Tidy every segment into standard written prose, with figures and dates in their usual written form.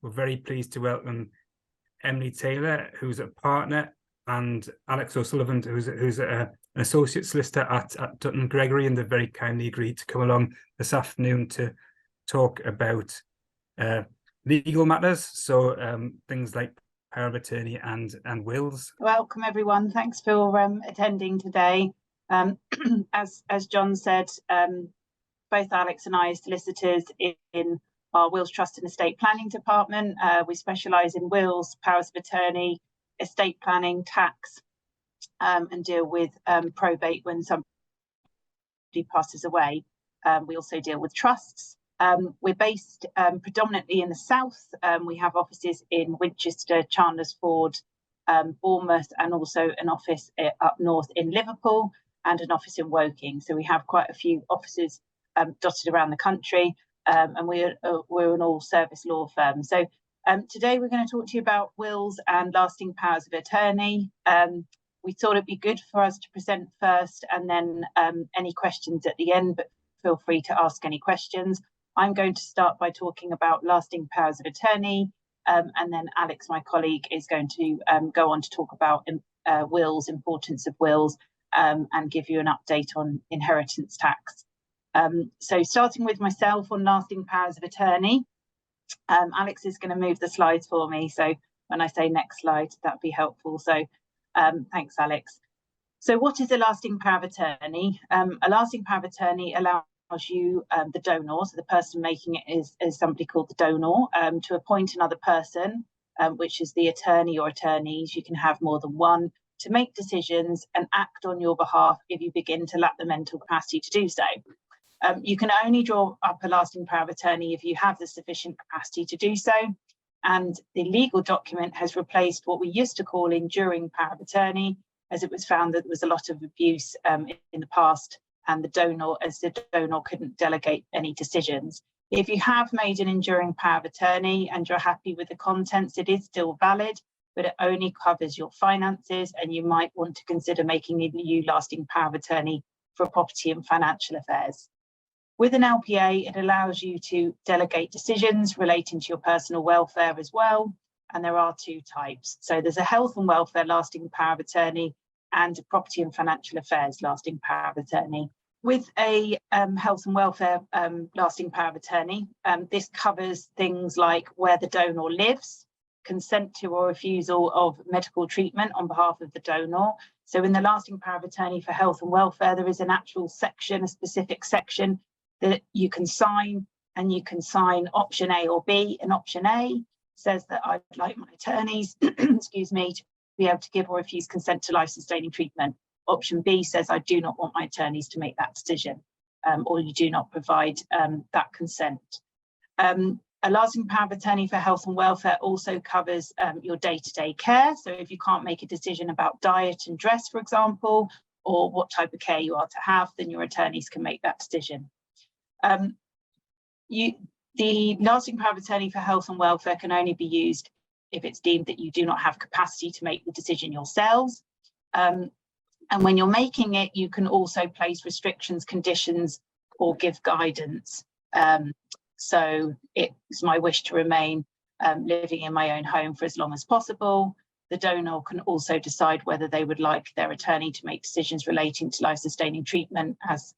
we're very pleased to welcome Emily Taylor, who's a partner, and Alex O'Sullivan, who's an associate solicitor at Dutton Gregory, and they've very kindly agreed to come along this afternoon to talk about legal matters, so things like power of attorney and wills. Welcome everyone. Thanks for attending today. As John said, both Alex and I are solicitors in our Wills, Trust and Estate Planning department. We specialise in wills, powers of attorney, estate planning, tax, and deal with probate when somebody passes away. We also deal with trusts. We're based predominantly in the south. We have offices in Winchester, Chandlersford, Bournemouth, and also an office up north in Liverpool and an office in Woking. So we have quite a few offices dotted around the country, and we're an all-service law firm. So today we're going to talk to you about wills and lasting powers of attorney. We thought it'd be good for us to present first and then any questions at the end, but feel free to ask any questions. I'm going to start by talking about lasting powers of attorney, and then Alex, my colleague, is going to go on to talk about wills, importance of wills, and give you an update on inheritance tax. So starting with myself on lasting powers of attorney, Alex is going to move the slides for me. So when I say next slide, that'd be helpful. So thanks, Alex. So what is a lasting power of attorney? A lasting power of attorney allows you, the donor, so the person making it is somebody called the donor, to appoint another person, which is the attorney or attorneys. You can have more than one, to make decisions and act on your behalf if you begin to lack the mental capacity to do so. You can only draw up a lasting power of attorney if you have the sufficient capacity to do so. And the legal document has replaced what we used to call enduring power of attorney, as it was found that there was a lot of abuse in the past, and the donor couldn't delegate any decisions. If you have made an enduring power of attorney and you're happy with the contents, it is still valid, but it only covers your finances, and you might want to consider making a new lasting power of attorney for property and financial affairs. With an LPA, it allows you to delegate decisions relating to your personal welfare as well, and there are two types. So there's a health and welfare lasting power of attorney and a property and financial affairs lasting power of attorney. With a health and welfare lasting power of attorney, this covers things like where the donor lives, consent to or refusal of medical treatment on behalf of the donor. So in the lasting power of attorney for health and welfare, there is an actual section, a specific section that you can sign, and you can sign option A or B. And option A says that I'd like my attorneys, excuse me, to be able to give or refuse consent to life-sustaining treatment. Option B says I do not want my attorneys to make that decision, or you do not provide that consent. A lasting power of attorney for health and welfare also covers your day-to-day care. So if you can't make a decision about diet and dress, for example, or what type of care you are to have, then your attorneys can make that decision. The lasting power of attorney for health and welfare can only be used if it's deemed that you do not have capacity to make the decision yourselves. And when you're making it, you can also place restrictions, conditions, or give guidance. So it's my wish to remain living in my own home for as long as possible. The donor can also decide whether they would like their attorney to make decisions relating to life-sustaining treatment, as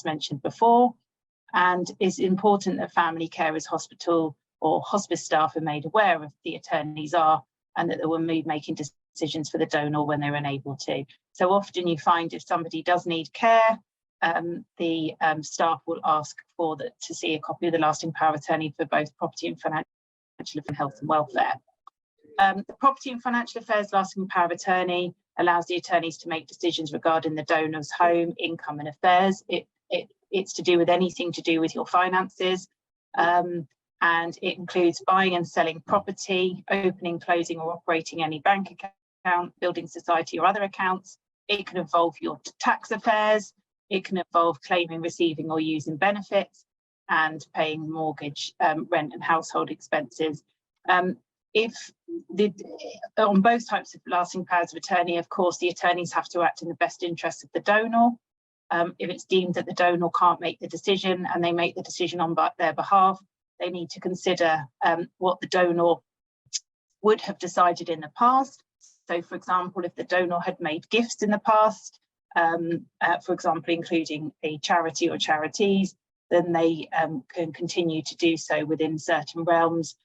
mentioned before. And it's important that family carers, hospital or hospice staff are made aware of the attorneys are, and that they will be making decisions for the donor when they're unable to. So often you find if somebody does need care, the staff will ask to see a copy of the lasting power of attorney for both property and financial and health and welfare. The property and financial affairs lasting power of attorney allows the attorneys to make decisions regarding the donor's home, income and affairs. It's to do with anything to do with your finances, and it includes buying and selling property, opening, closing or operating any bank account, building society or other accounts. It can involve your tax affairs. It can involve claiming, receiving or using benefits, and paying mortgage, rent and household expenses. On both types of lasting powers of attorney, of course, the attorneys have to act in the best interest of the donor. If it's deemed that the donor can't make the decision and they make the decision on their behalf, they need to consider what the donor would have decided in the past. So, for example, if the donor had made gifts in the past, for example, including a charity or charities, then they can continue to do so within certain realms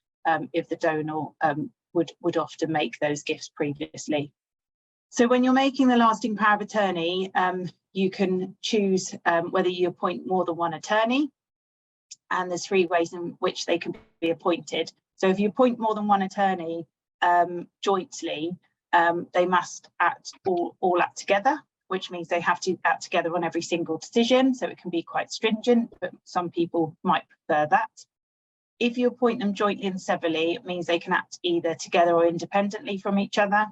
if the donor would often make those gifts previously. So when you're making the lasting power of attorney, you can choose whether you appoint more than one attorney, and there's 3 ways in which they can be appointed. So if you appoint more than one attorney jointly, they must all act together, which means they have to act together on every single decision. So it can be quite stringent, but some people might prefer that. If you appoint them jointly and severally, it means they can act either together or independently from each other.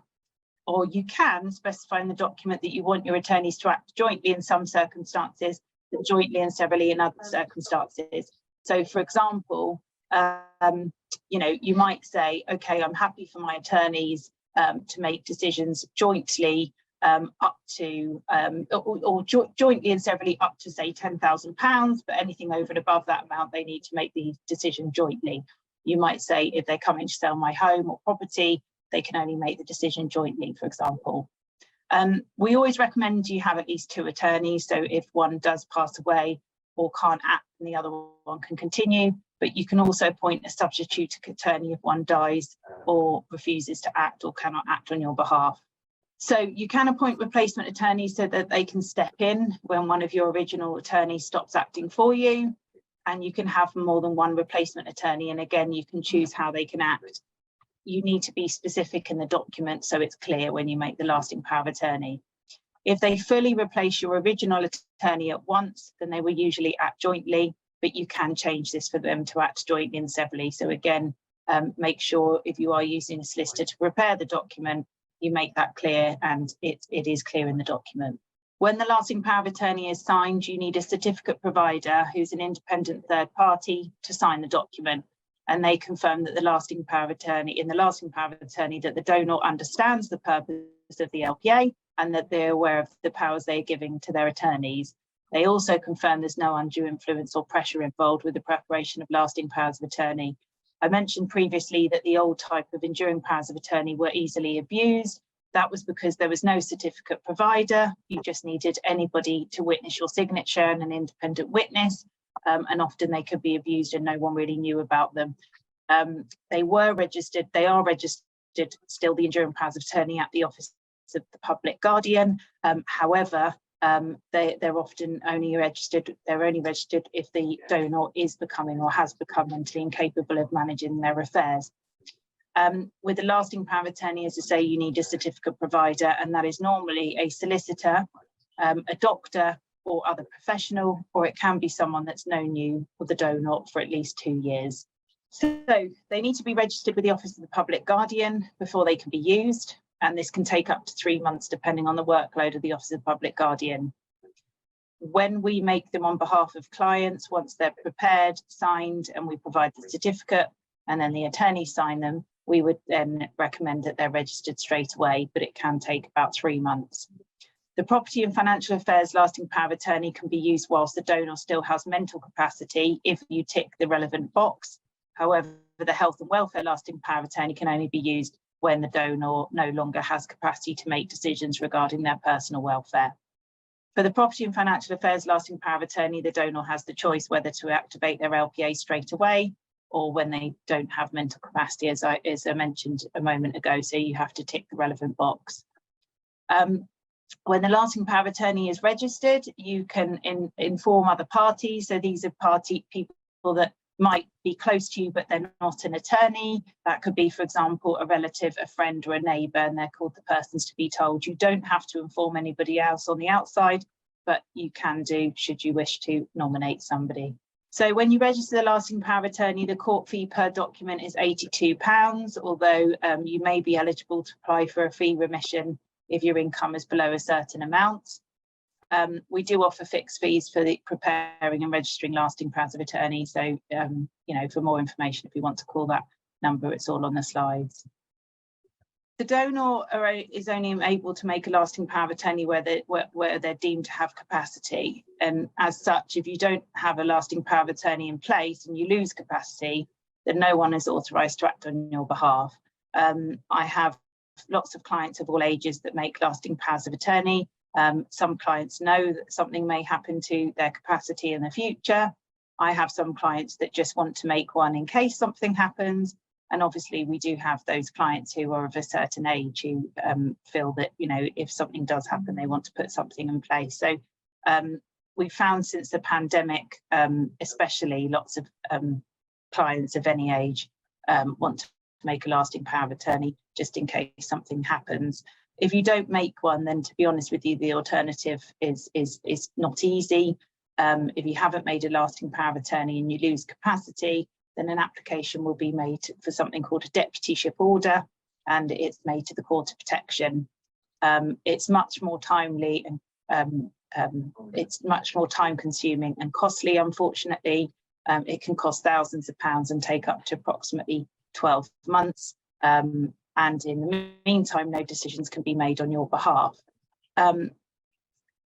Or you can specify in the document that you want your attorneys to act jointly in some circumstances, but jointly and severally in other circumstances. So, for example, you might say, okay, I'm happy for my attorneys to make decisions jointly up to, jointly and severally up to, say, £10,000, but anything over and above that amount, they need to make the decision jointly. You might say, if they're coming to sell my home or property, they can only make the decision jointly, for example. We always recommend you have at least 2 attorneys, so if one does pass away or can't act, then the other one can continue, but you can also appoint a substitute attorney if one dies or refuses to act or cannot act on your behalf. So you can appoint replacement attorneys so that they can step in when one of your original attorneys stops acting for you, and you can have more than one replacement attorney, and again, you can choose how they can act. You need to be specific in the document so it's clear when you make the lasting power of attorney. If they fully replace your original attorney at once, then they will usually act jointly, but you can change this for them to act jointly and severally. So again, make sure if you are using a solicitor to prepare the document, you make that clear and it is clear in the document. When the lasting power of attorney is signed, you need a certificate provider who's an independent third party to sign the document. And they confirm that the lasting power of attorney, in the lasting power of attorney, that the donor understands the purpose of the LPA and that they're aware of the powers they're giving to their attorneys. They also confirm there's no undue influence or pressure involved with the preparation of lasting powers of attorney. I mentioned previously that the old type of enduring powers of attorney were easily abused. That was because there was no certificate provider. You just needed anybody to witness your signature and an independent witness. And often they could be abused and no one really knew about them. They are registered still, the enduring powers of attorney, at the Office of the Public Guardian. However, they're often only registered if the donor is becoming or has become mentally incapable of managing their affairs. With the lasting power of attorney, as I say, you need a certificate provider, and that is normally a solicitor, a doctor, or other professional, or it can be someone that's known you or the donor for at least 2 years. So they need to be registered with the Office of the Public Guardian before they can be used, and this can take up to 3 months depending on the workload of the Office of the Public Guardian. When we make them on behalf of clients, once they're prepared, signed, and we provide the certificate, and then the attorneys sign them, we would then recommend that they're registered straight away, but it can take about 3 months. The property and financial affairs lasting power of attorney can be used whilst the donor still has mental capacity if you tick the relevant box. However, the health and welfare lasting power of attorney can only be used when the donor no longer has capacity to make decisions regarding their personal welfare. For the property and financial affairs lasting power of attorney, the donor has the choice whether to activate their LPA straight away or when they don't have mental capacity, as I mentioned a moment ago, so you have to tick the relevant box. When the lasting power of attorney is registered, you can inform other parties. So these are people that might be close to you, but they're not an attorney. That could be, for example, a relative, a friend, or a neighbour, and they're called the persons to be told. You don't have to inform anybody else on the outside, but you can do should you wish to nominate somebody. So when you register the lasting power of attorney, the court fee per document is £82, although you may be eligible to apply for a fee remission if your income is below a certain amount. We do offer fixed fees for the preparing and registering lasting powers of attorney. So, for more information, if you want to call that number, it's all on the slides. The donor is only able to make a lasting power of attorney where they're deemed to have capacity. And as such, if you don't have a lasting power of attorney in place and you lose capacity, then no one is authorised to act on your behalf. I have lots of clients of all ages that make lasting powers of attorney. Some clients know that something may happen to their capacity in the future. I have some clients that just want to make one in case something happens. And obviously we do have those clients who are of a certain age who feel that, you know, if something does happen, they want to put something in place. So we found since the pandemic, especially lots of clients of any age want to make a lasting power of attorney just in case something happens. If you don't make one, then to be honest with you, the alternative is not easy. If you haven't made a lasting power of attorney and you lose capacity, then an application will be made for something called a deputyship order, and it's made to the Court of Protection. It's much more timely and it's much more time consuming and costly, unfortunately. It can cost thousands of pounds and take up to approximately 12 months. And in the meantime, no decisions can be made on your behalf.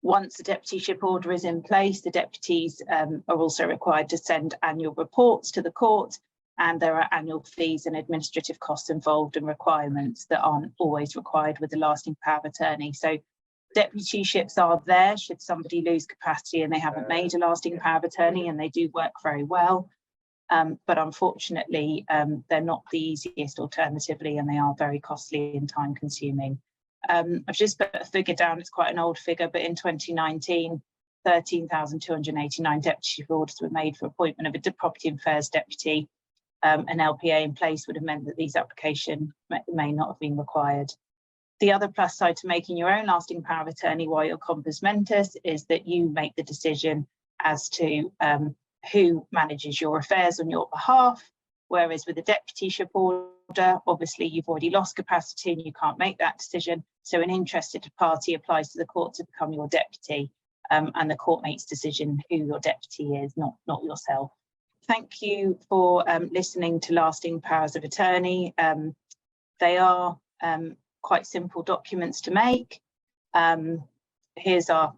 Once the deputyship order is in place, the deputies are also required to send annual reports to the court, and there are annual fees and administrative costs involved and requirements that aren't always required with the lasting power of attorney. So deputyships are there should somebody lose capacity and they haven't made a lasting power of attorney, and they do work very well. But unfortunately, they're not the easiest alternatively, and they are very costly and time consuming. I've just put a figure down, it's quite an old figure, but in 2019, 13,289 deputyship orders were made for appointment of a property and affairs deputy. An LPA in place would have meant that these applications may not have been required. The other plus side to making your own lasting power of attorney while you're compos mentis is that you make the decision as to who manages your affairs on your behalf, whereas with a deputyship order, obviously you've already lost capacity and you can't make that decision. So an interested party applies to the court to become your deputy, and the court makes decision who your deputy is, not yourself. Thank you for listening to Lasting Powers of Attorney. They are quite simple documents to make. Here are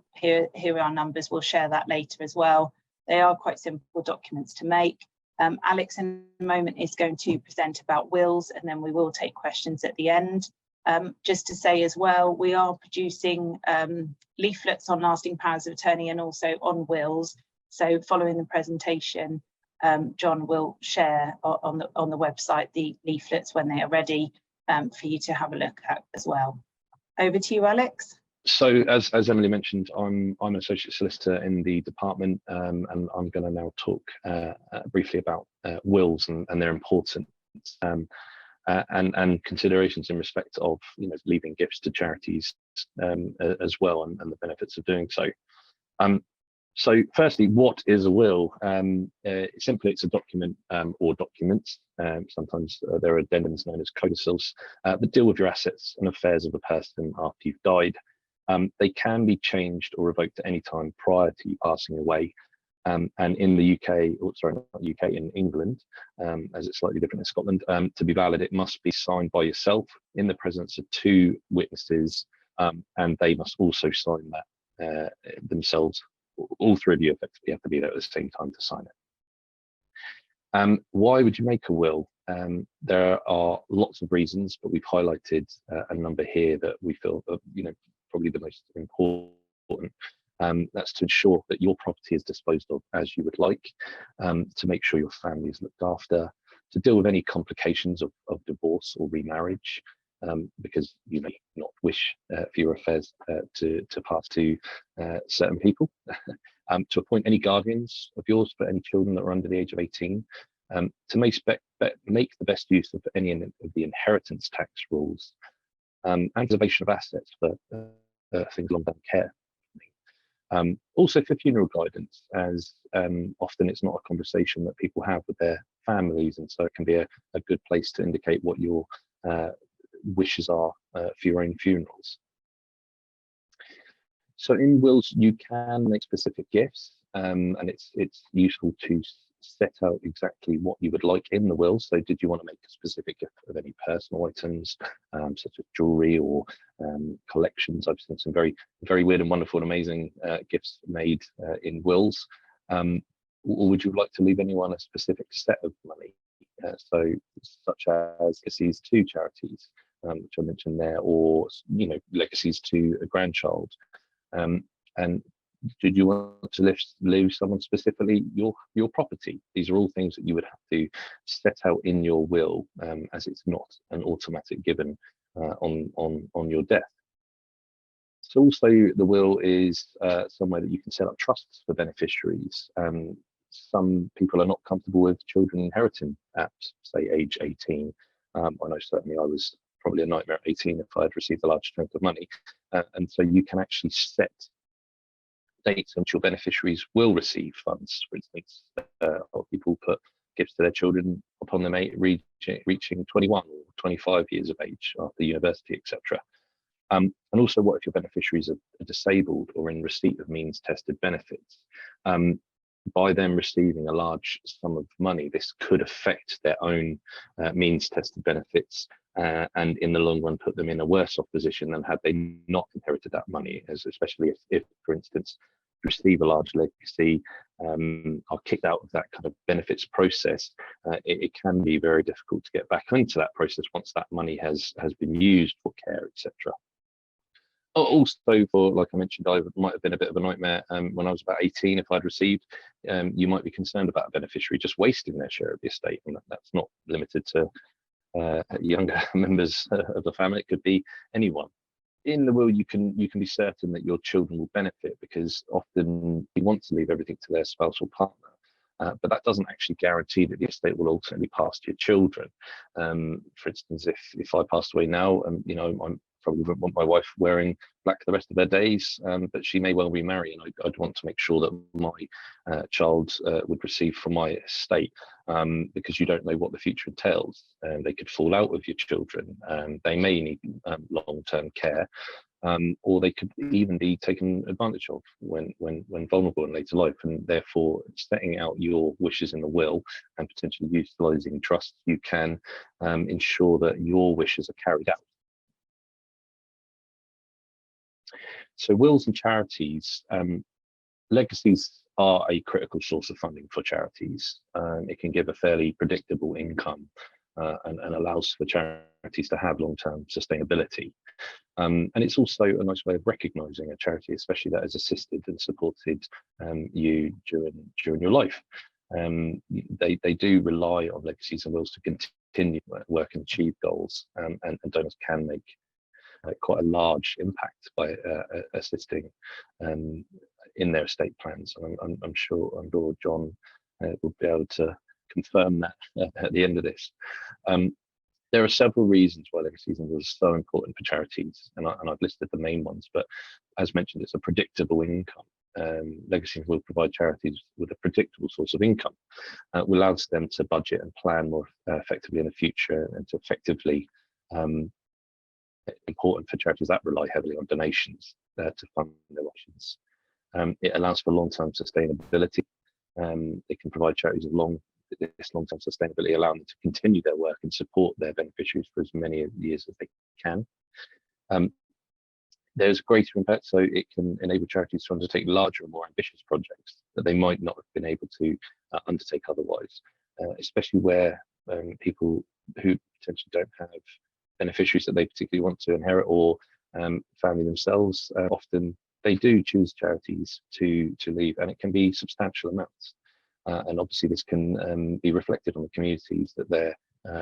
our numbers, we'll share that later as well. They are quite simple documents to make. Alex in a moment is going to present about wills, and then we will take questions at the end. Just to say as well, we are producing leaflets on lasting powers of attorney and also on wills. So following the presentation, John will share on the website the leaflets when they are ready for you to have a look at as well. Over to you, Alex. So as Emily mentioned, I'm an associate solicitor in the department, and I'm going to now talk briefly about wills and their importance and considerations in respect of, you know, leaving gifts to charities as well, and the benefits of doing so. So firstly, what is a will? Simply, it's a document or documents. Sometimes there are addendums known as codicils that deal with your assets and affairs of a person after you've died. They can be changed or revoked at any time prior to you passing away. And in the UK, or sorry, not UK, in England, as it's slightly different in Scotland, to be valid, it must be signed by yourself in the presence of 2 witnesses, and they must also sign that themselves. All 3 of you effectively have to be there at the same time to sign it. Why would you make a will? There are lots of reasons, but we've highlighted a number here that we feel are, you know, probably the most important. That's to ensure that your property is disposed of as you would like, to make sure your family is looked after, to deal with any complications of divorce or remarriage, because you may not wish for your affairs to pass to certain people, to appoint any guardians of yours for any children that are under the age of 18, to make the best use of any of the inheritance tax rules, and preservation of assets for things long-term care. Also for funeral guidance, as often it's not a conversation that people have with their families, and so it can be a good place to indicate what your wishes are for your own funerals. So in wills you can make specific gifts, and it's useful to set out exactly what you would like in the will. So did you want to make a specific gift of any personal items, such as jewelry or collections? I've seen some very, very weird and wonderful and amazing gifts made in wills. Or would you like to leave anyone a specific set of money? So such as legacies to charities, which I mentioned there, or legacies to a grandchild. And did you want to leave someone specifically your property? These are all things that you would have to set out in your will, as it's not an automatic given on your death. So also the will is somewhere that you can set up trusts for beneficiaries. Some people are not comfortable with children inheriting at, say, age 18. I know certainly I was probably a nightmare at 18 if I had received a large chunk of money. And so you can actually set dates when your beneficiaries will receive funds. For instance, people put gifts to their children upon them reaching 21 or 25 years of age after university, etc. And also, what if your beneficiaries are disabled or in receipt of means-tested benefits? By them receiving a large sum of money, this could affect their own means-tested benefits, and in the long run put them in a worse off position than had they not inherited that money, especially if, for instance, receive a large legacy, are kicked out of that kind of benefits process. It can be very difficult to get back into that process once that money has been used for care, etc. Also, for, like I mentioned, I might have been a bit of a nightmare when I was about 18. If I'd received, you might be concerned about a beneficiary just wasting their share of the estate, and that's not limited to younger members of the family. It could be anyone. In the will, you can be certain that your children will benefit, because often you want to leave everything to their spouse or partner, but that doesn't actually guarantee that the estate will ultimately pass to your children. For instance, if I passed away now, I'm probably wouldn't want my wife wearing black the rest of their days, but she may well remarry, and I'd want to make sure that my child would receive from my estate, because you don't know what the future entails. They could fall out with your children, they may need long-term care, or they could even be taken advantage of when vulnerable in later life. And therefore, setting out your wishes in the will and potentially utilising trusts, you can ensure that your wishes are carried out. So wills and charities, legacies are a critical source of funding for charities. It can give a fairly predictable income and allows for charities to have long-term sustainability. And it's also a nice way of recognising a charity, especially that has assisted and supported you during your life. They do rely on legacies and wills to continue work and achieve goals, and donors can make quite a large impact by assisting in their estate plans. And I'm sure John will be able to confirm that at the end of this. There are several reasons why legacies and wills are so important for charities, and I've listed the main ones, but as mentioned, it's a predictable income. Legacies will provide charities with a predictable source of income, which allows them to budget and plan more effectively in the future, and to effectively important for charities that rely heavily on donations to fund their options. It allows for long-term sustainability. It can provide charities with this long-term sustainability, allowing them to continue their work and support their beneficiaries for as many years as they can. There's greater impact, so it can enable charities to undertake larger and more ambitious projects that they might not have been able to undertake otherwise, especially where people who potentially don't have beneficiaries that they particularly want to inherit, or family themselves, often they do choose charities to leave, and it can be substantial amounts. And obviously this can be reflected on the communities that they're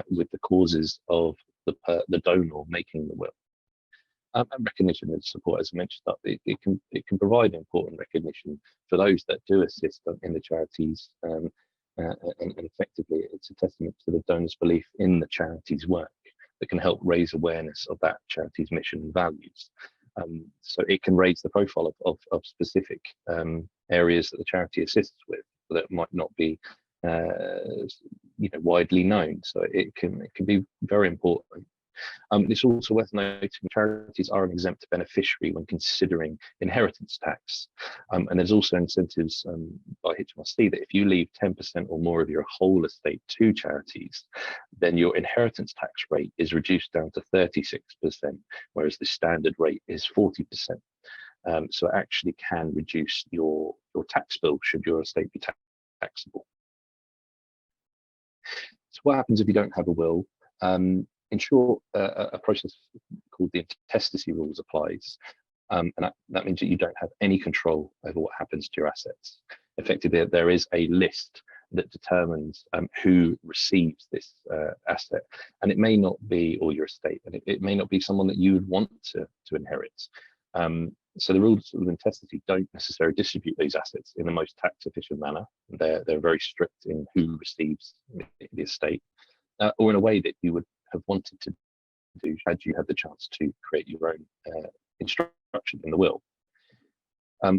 with the causes of the donor making the will. And recognition and support, as I mentioned, it can provide important recognition for those that do assist in the charities, and effectively it's a testament to the donor's belief in the charity's work that can help raise awareness of that charity's mission and values. So it can raise the profile of specific areas that the charity assists with that might not be widely known. So it can be very important. It's also worth noting charities are an exempt beneficiary when considering inheritance tax. And there's also incentives by HMRC that if you leave 10% or more of your whole estate to charities, then your inheritance tax rate is reduced down to 36%, whereas the standard rate is 40%. So it actually can reduce your tax bill should your estate be taxable. So what happens if you don't have a will? In short, a process called the intestacy rules applies, and that means that you don't have any control over what happens to your assets. Effectively, there is a list that determines who receives this asset, and it may not be, or your estate, and it may not be someone that you would want to inherit. So the rules of intestacy don't necessarily distribute these assets in the most tax efficient manner. They're very strict in who receives the estate, or in a way that you would have wanted to do had you had the chance to create your own instruction in the will.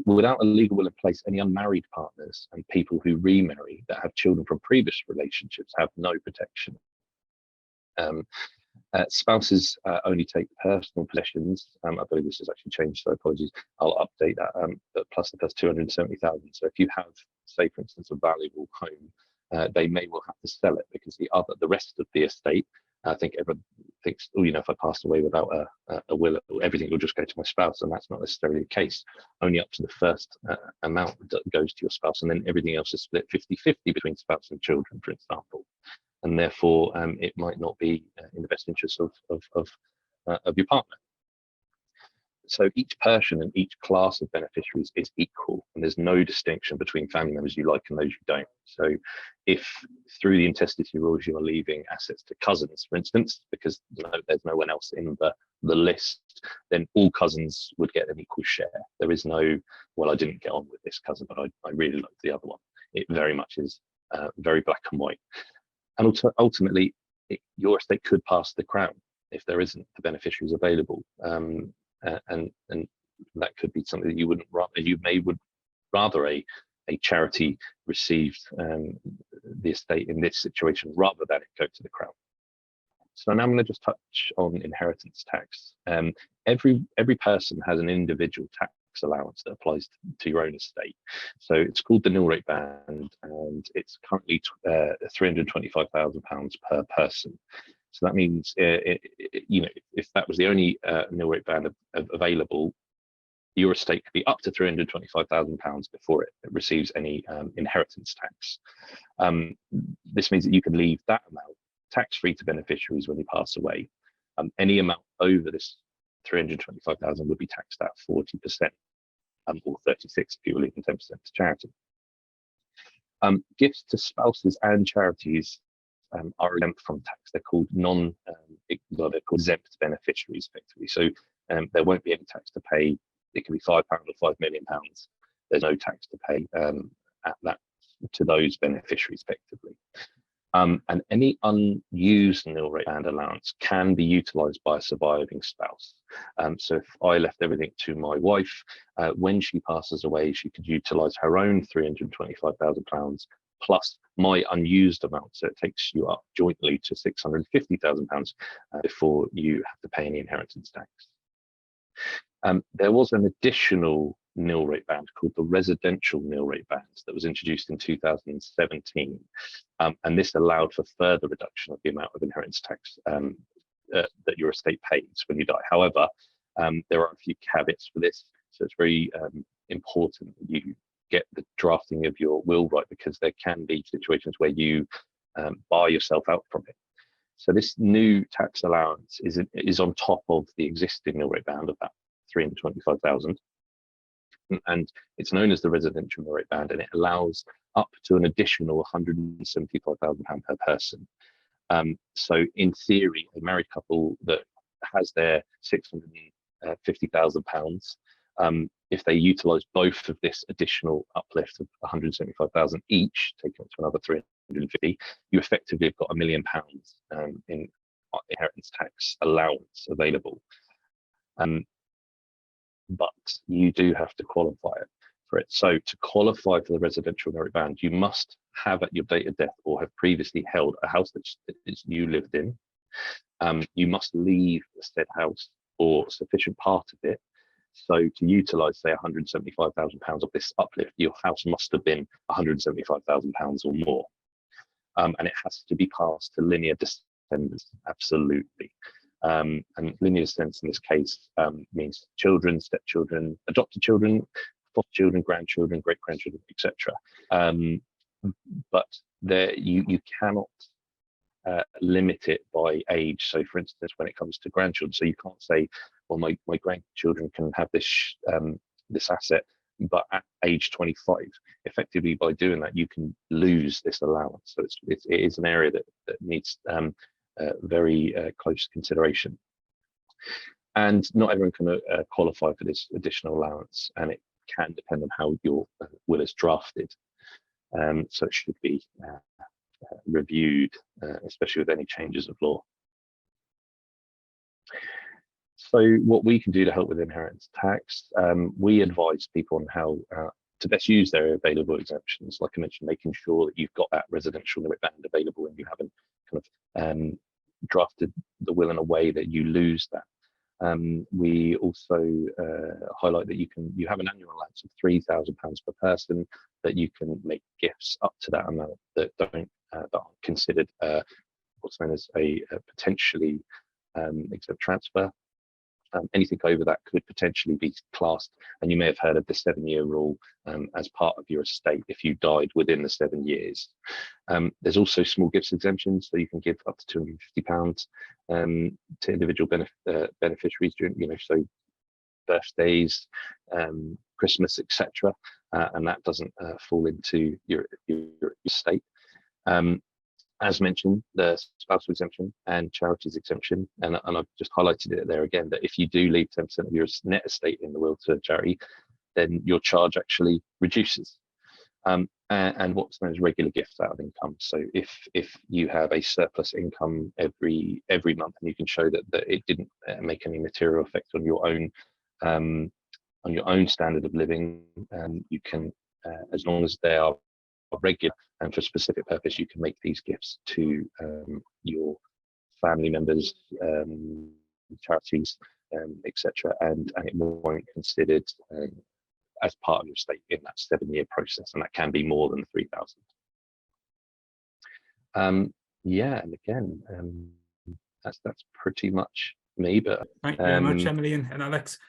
Without a legal will in place, any unmarried partners and people who remarry that have children from previous relationships have no protection. Spouses only take personal possessions. I believe this has actually changed, so apologies. I'll update that. But plus the first 270,000. So if you have, say, for instance, a valuable home, they may well have to sell it because the rest of the estate, I think everyone thinks, oh, if I passed away without a will, everything will just go to my spouse, and that's not necessarily the case. Only up to the first amount that goes to your spouse, and then everything else is split 50-50 between spouse and children, for example. And therefore, it might not be in the best interest of your partner. So each person and each class of beneficiaries is equal, and there's no distinction between family members you like and those you don't. So if through the intestacy rules you are leaving assets to cousins, for instance, because there's no one else in the list, then all cousins would get an equal share. There is no, well, I didn't get on with this cousin, but I really liked the other one. It very much is very black and white. And ultimately, your estate could pass the crown if there isn't the beneficiaries available. And that could be something that you would rather a charity received the estate in this situation rather than it go to the crown. So now I'm going to just touch on inheritance tax. Every person has an individual tax allowance that applies to your own estate. So it's called the nil rate band, and it's currently £325,000 per person. So that means, if that was the only nil rate band available, your estate could be up to £325,000 before it receives any inheritance tax. This means that you can leave that amount tax-free to beneficiaries when you pass away. Any amount over this 325,000 would be taxed at 40%, or 36 if you were leaving 10% to charity. Gifts to spouses and charities are exempt from tax. They're called they're called exempt beneficiaries, effectively. So there won't be any tax to pay. It can be £5 or £5 million. There's no tax to pay at that to those beneficiaries, effectively. And any unused nil rate band allowance can be utilised by a surviving spouse. So if I left everything to my wife, when she passes away, she could utilise her own £325,000 plus my unused amount. So it takes you up jointly to £650,000 before you have to pay any inheritance tax. There was an additional nil rate band called the residential nil rate band that was introduced in 2017, and this allowed for further reduction of the amount of inheritance tax that your estate pays when you die. However, there are a few caveats for this, so it's very important that you get the drafting of your will right, because there can be situations where you buy yourself out from it. So this new tax allowance is on top of the existing nil rate band of that 325,000. And it's known as the residential nil rate band, and it allows up to an additional £175,000 per person. So in theory, a married couple that has their £650,000, if they utilise both of this additional uplift of 175,000 each, taking it to another 350, you effectively have got £1 million in inheritance tax allowance available. But you do have to qualify for it. So to qualify for the residential nil rate band, you must have at your date of death or have previously held a house that you lived in, you must leave the said house or sufficient part of it. So to utilise, say, £175,000 of this uplift, your house must have been £175,000 or more. And it has to be passed to linear descendants, absolutely. And linear descendants in this case means children, stepchildren, adopted children, foster children, grandchildren, great-grandchildren, etc. But there, you cannot limit it by age. So for instance, when it comes to grandchildren, so you can't say, well, my grandchildren can have this this asset, but at age 25, effectively by doing that, you can lose this allowance. So it is an area that needs very close consideration. And not everyone can qualify for this additional allowance, and it can depend on how your will is drafted. So it should be reviewed, especially with any changes of law. So what we can do to help with inheritance tax, we advise people on how to best use their available exemptions. Like I mentioned, making sure that you've got that residential limit band available and you haven't kind of drafted the will in a way that you lose that. We also highlight that you have an annual allowance of £3,000 per person, that you can make gifts up to that amount that aren't considered what's known as a potentially exempt transfer. Anything over that could potentially be classed, and you may have heard of the 7-year rule as part of your estate if you died within the 7 years. There's also small gifts exemptions, so you can give up to £250 to individual beneficiaries during, so birthdays, Christmas, etc. And that doesn't fall into your estate. As mentioned, the spousal exemption and charities exemption, and I've just highlighted it there again, that if you do leave 10% of your net estate in the will to a charity, then your charge actually reduces. And what's known as regular gifts out of income. So if you have a surplus income every month, and you can show that it didn't make any material effect on your own standard of living, you can, as long as they are regular and for a specific purpose, you can make these gifts to your family members, charities, etc. And it won't be considered as part of your estate in that 7-year process, and that can be more than 3,000. Yeah, and again, that's pretty much me. But thank you very much, Emily and Alex.